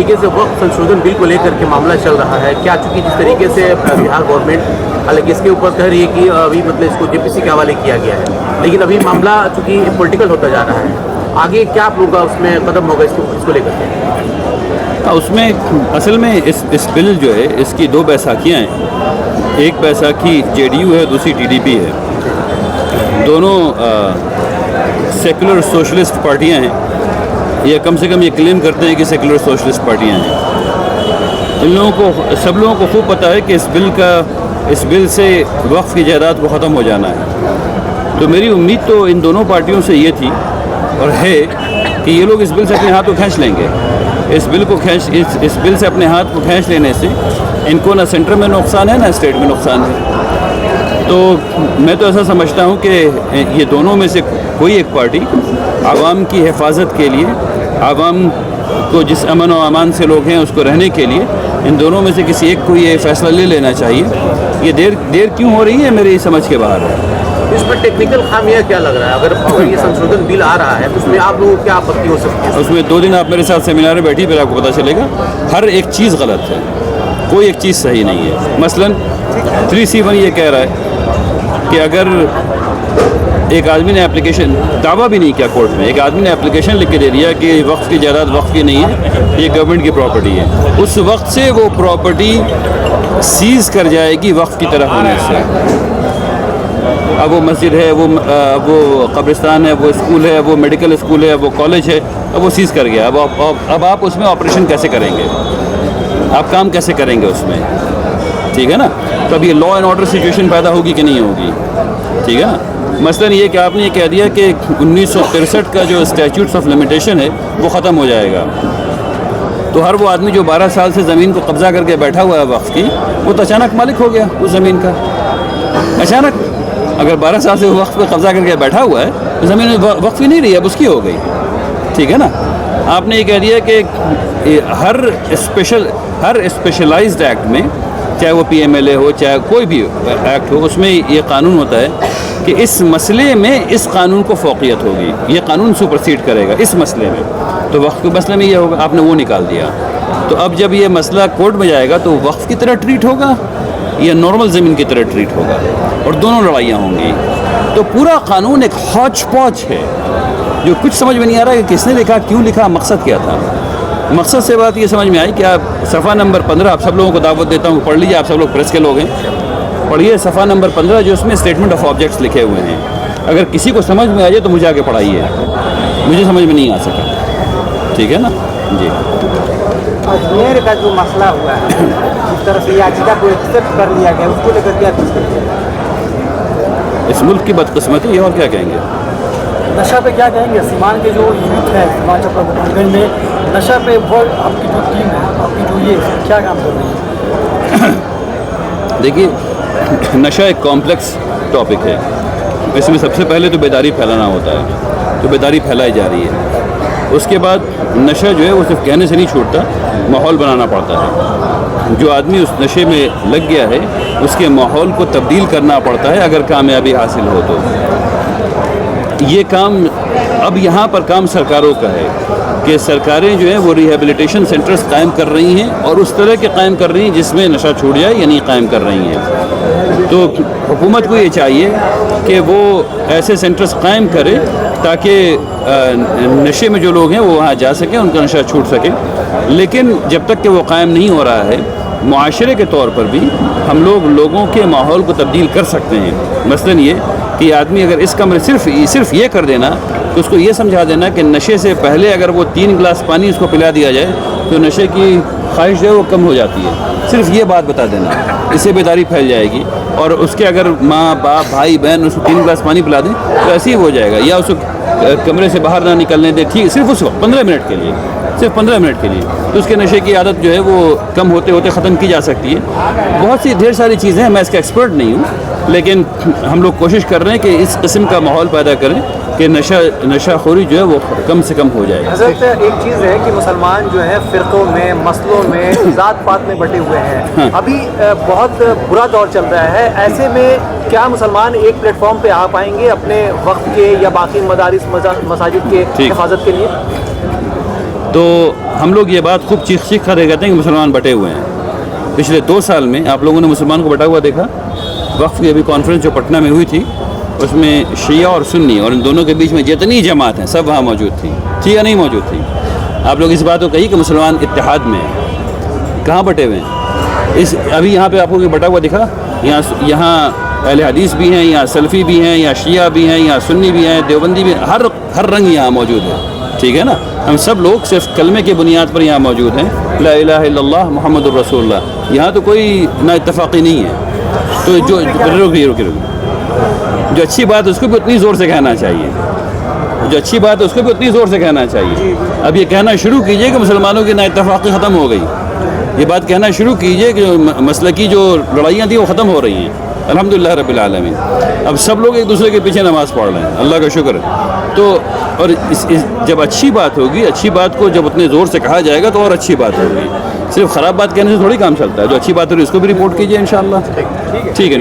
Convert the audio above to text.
طریقے سے وقت संशोधन बिल को लेकर के मामला चल रहा है, क्या चूँकि जिस तरीके से बिहार गवर्नमेंट हालांकि इसके ऊपर कह रही है कि अभी मतलब इसको जेपीसी के हवाले किया गया है, लेकिन अभी मामला चूँकि पॉलिटिकल होता जा रहा है, आगे क्या आप लोगों का उसमें कदम होगा इसको लेकर के? उसमें असल में इस बिल जो है इसकी दो बैसाखियाँ हैं, एक बैसाखी जेडीयू है, दूसरी टीडीपी है। दोनों सेकुलर सोशलिस्ट पार्टियाँ हैं, या कम से कम ये क्लेम करते हैं कि सेकुलर सोशलिस्ट पार्टियाँ हैं। इन लोगों को, सब लोगों को खूब पता है कि इस बिल से वक्फ की जायदाद को ख़त्म हो जाना है। तो मेरी उम्मीद तो इन दोनों पार्टियों से ये थी और है कि ये लोग इस बिल से अपने हाथ को खींच लेंगे। इस बिल से अपने हाथ को खींच लेने से इनको ना सेंटर में नुकसान है ना स्टेट में नुकसान है। तो मैं तो ऐसा समझता हूँ कि ये दोनों में से कोई एक पार्टी आवाम की हिफाजत के लिए, आवाम को जिस अमन और अमान से लोग हैं उसको रहने के लिए, इन दोनों में से किसी एक को ये फैसला ले लेना चाहिए। ये देर क्यों हो रही है मेरी समझ के बाहर है। इसमें टेक्निकल खामियां क्या लग रहा है? अगर ये संशोधन बिल आ रहा है तो उसमें आप लोगों को क्या आपत्ति हो सकती है? उसमें 2 दिन आप मेरे साथ सेमिनार में बैठी, फिर आपको पता चलेगा हर एक चीज़ गलत है, कोई एक चीज़ सही नहीं है। मसलन 3C1 ये कह रहा है कि अगर एक आदमी ने एप्लीकेशन, दावा भी नहीं किया कोर्ट में, एक आदमी ने एप्लीकेशन लिख के दे दिया कि वक्फ की जायदाद वक्फ की नहीं है, ये गवर्नमेंट की प्रॉपर्टी है, उस वक्त से वो प्रॉपर्टी सीज़ कर जाएगी वक्फ की तरफ होने से। अब वो मस्जिद है, वो कब्रिस्तान है, वो स्कूल है, वो मेडिकल स्कूल है, वो कॉलेज है, अब वो सीज़ कर गया। अब आप उसमें ऑपरेशन कैसे करेंगे, आप काम कैसे करेंगे उसमें, ठीक है ना? तो अब ये लॉ एंड ऑर्डर सिचुएशन पैदा होगी कि नहीं होगी, ठीक है ना? मसलन ये कि आपने ये कह दिया कि 1963 का जो स्टैट्यूट्स ऑफ लिमिटेशन है वो ख़त्म हो जाएगा, तो हर वो आदमी जो 12 साल से ज़मीन को कब्ज़ा करके बैठा हुआ है वक्फ की, वो तो अचानक मालिक हो गया उस ज़मीन का। अचानक अगर 12 साल से वो वक्फ पे कब्ज़ा करके बैठा हुआ है तो ज़मीन वक्फ ही नहीं रही, अब उसकी हो गई, ठीक है ना? आपने ये कह दिया कि हर स्पेशलाइज्ड एक्ट में, चाहे वो PMLA हो चाहे कोई भी एक्ट हो, उसमें ये कानून होता है कि इस मसले में इस कानून को फ़ौक़ियत होगी, ये कानून सुपरसीड करेगा इस मसले में। तो वक्फ के मसले में ये होगा, आपने वो निकाल दिया। तो अब जब ये मसला कोर्ट में जाएगा तो वक्फ की तरह ट्रीट होगा या नॉर्मल ज़मीन की तरह ट्रीट होगा, और दोनों लड़ाइयाँ होंगी। तो पूरा कानून एक हौच पौच है जो कुछ समझ में नहीं आ रहा है कि किसने लिखा, क्यों लिखा, मकसद क्या था। मकसद से बात ये समझ में आई कि आप सफ़ा नंबर 15, आप सब लोगों को दावत देता हूँ, पढ़ लीजिए, आप सब लोग प्रेस के लोग हैं, पढ़िए सफ़ा नंबर 15 जो उसमें स्टेटमेंट ऑफ ऑब्जेक्ट्स लिखे हुए हैं। अगर किसी को समझ में आ जाए तो मुझे आगे पढ़ाइए, मुझे समझ में नहीं आ सका, ठीक है ना जी। अजमेर का जो मसला हुआ है, इस तरह से याचिका को एक्सेप्ट कर लिया गया, उसको लेकर क्या कुछ इस मुल्क की बदकिस्मती है, और क्या कहेंगे। नशा पे क्या कहेंगे? सीमान के जो यूथ है हिमाचल प्रदेश में, नशा पे बहुत आपकी जो टीम है, आपकी जो ये क्या काम कर रही है? देखिए, नशा एक कॉम्प्लेक्स टॉपिक है। इसमें सबसे पहले तो बेदारी फैलाना होता है, तो बेदारी फैलाई जा रही है। उसके बाद नशा जो है वो सिर्फ कहने से नहीं छूटता, माहौल बनाना पड़ता है। जो आदमी उस नशे में लग गया है उसके माहौल को तब्दील करना पड़ता है अगर कामयाबी हासिल हो तो। ये काम अब यहाँ पर काम सरकारों का है कि सरकारें जो हैं वो रिहेबिलिटेशन सेंटर्स कायम कर रही हैं, और उस तरह के कायम कर रही हैं जिसमें नशा छूट जाए, या नहीं कायम कर रही हैं। तो हुकूमत को ये चाहिए कि वो ऐसे सेंटर्स कायम करे ताकि नशे में जो लोग हैं वो वहाँ जा सकें, उनका नशा छूट सके। लेकिन जब तक कि वो कायम नहीं हो रहा है, मुआशरे के तौर पर भी हम लोगों के माहौल को तब्दील कर सकते हैं। मसलन ये कि आदमी अगर इस कमरे सिर्फ ये कर देना तो उसको ये समझा देना कि नशे से पहले अगर वो 3 गिलास पानी उसको पिला दिया जाए तो नशे की ख्वाहिश जो है वो कम हो जाती है। सिर्फ ये बात बता देना, इससे बेदारी फैल जाएगी। और उसके अगर माँ बाप भाई बहन उसको 3 गिलास पानी पिला दें तो ऐसे ही हो जाएगा, या उसको कमरे से बाहर ना निकलने दें, ठीक, सिर्फ उस वक्त 15 मिनट के लिए, सिर्फ 15 मिनट के लिए, तो उसके नशे की आदत जो है वो कम होते होते ख़त्म की जा सकती है। बहुत सी ढेर सारी चीज़ें हैं, मैं इसका एक्सपर्ट नहीं हूँ, लेकिन हम लोग कोशिश कर रहे हैं कि इस किस्म का माहौल पैदा करें कि नशाखोरी जो है वो कम से कम हो जाए। हज़रत, एक चीज़ है कि मुसलमान जो है फ़िरक़ों में, मसलों में, ज़ात पात में बटे हुए हैं। हाँ। अभी बहुत बुरा दौर चल रहा है, ऐसे में क्या मुसलमान एक प्लेटफॉर्म पे आ पाएंगे अपने वक्त के या बाकी मदारिस मसाजिद के हिफाजत के लिए? تو ہم لوگ یہ بات خوب چیخ چیخ کر کہتے ہیں کہ مسلمان بٹے ہوئے ہیں. پچھلے 2 سال میں آپ لوگوں نے مسلمان کو بٹا ہوا دیکھا؟ وقف کی ابھی کانفرنس جو پٹنہ میں ہوئی تھی اس میں شیعہ اور سنی اور ان دونوں کے بیچ میں جتنی جماعت ہیں سب وہاں موجود تھی یا نہیں موجود تھی؟ آپ لوگ اس بات کو کہیے کہ مسلمان اتحاد میں ہیں. کہاں بٹے ہوئے ہیں؟ ابھی یہاں پہ آپ کو بٹا ہوا دکھا؟ یہاں اہل حدیث بھی ہیں, یہاں سلفی بھی ہیں, یہاں شیعہ بھی ہیں, یہاں سنی بھی ہیں, دیوبندی بھی ہیں, ہر رنگ یہاں موجود ہے. ٹھیک ہے نا؟ ہم سب لوگ صرف کلمے کی بنیاد پر یہاں موجود ہیں, لا الہ الا اللہ محمد الرسول اللہ. یہاں تو کوئی نا اتفاقی نہیں ہے. تو رکی جو اچھی بات ہے اس کو بھی اتنی زور سے کہنا چاہیے, جو اچھی بات ہے اس کو بھی اتنی زور سے کہنا چاہیے. اب یہ کہنا شروع کیجئے کہ مسلمانوں کی نا اتفاقی ختم ہو گئی. یہ بات کہنا شروع کیجئے کہ مسلکی جو لڑائیاں تھیں وہ ختم ہو رہی ہیں. الحمدللہ رب العالمین. اب سب لوگ ایک دوسرے کے پیچھے نماز پڑھ رہے ہیں, اللہ کا شکر ہے. تو اور جب اچھی بات ہوگی, اچھی بات کو جب اتنے زور سے کہا جائے گا تو اور اچھی بات ہوگی. صرف خراب بات کہنے سے تھوڑی کام چلتا ہے. جو اچھی بات ہو رہی ہے اس کو بھی رپورٹ کیجئے انشاءاللہ. ٹھیک ہے.